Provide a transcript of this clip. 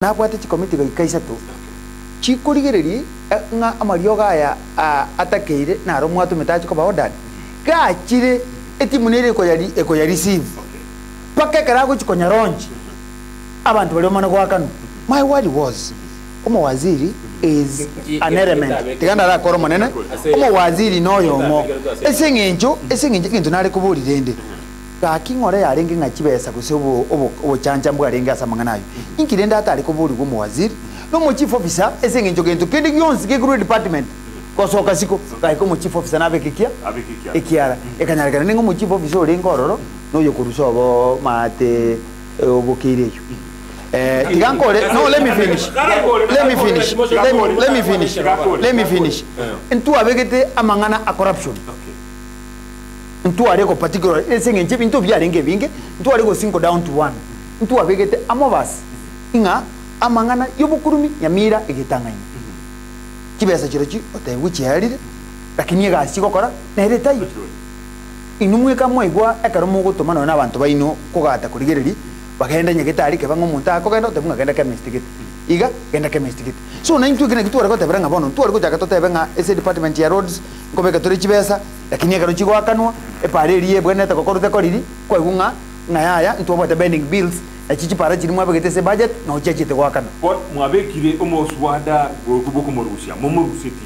na bwate chi committee gaikaisa tu chikurigereri nga amario gaya atakeire na ro mwatu metachi ko baodan gachire etimu nere ko ya receive paka karago chikonya ronji abantu bali omana gwakano. My word was waziri is an element tiganda ra koro monene waziri noyo mo esengenjo kintu nare kubulire ende kakingore yarenge ngachibesa kusobo obuchanja mbwarenge asamanga nayo inkirenda atari kubuli gumu waziri no mu chief officer esengenjo kintu kindi gyonsi ke department kosoka siko kaiko mu chief officer nabe kikia ekiara ekanyaragana ningo mu chief officer orengo ororo noyo kurusobo mate obukireyo. No, let me finish. Into a vegete amangana a corruption. Into a rego particular singing chip into Biaring Vinge, into a rego single down to one. Into a vegete amovas. Inga amangana Yobukurumi, Yamira, Egetanga. Kibesa Chirachi, which he had it, Lakiniga Sikokora, Nereta. Inumuka Moigua, Ekaromo to Manonavan to Baino, Kogata, Kurigeri. Bagenda nyeketari ke bango munta ko kendo te bunga kenda chemistry iga kenda chemistry so na intu kina kitu ariko te branga bono tu ariko jaka te benga ese department ya roads ko beka tori chibesa lakini akaro chigo akanwa e parerie bwene te kokoro te koriri ko igunga na yaya ntu obo te bending bills na chichi para chiri mwa begete se budget no cheche te gwakana ko mwabe kire omo swada go kuboko morusia momo ruseti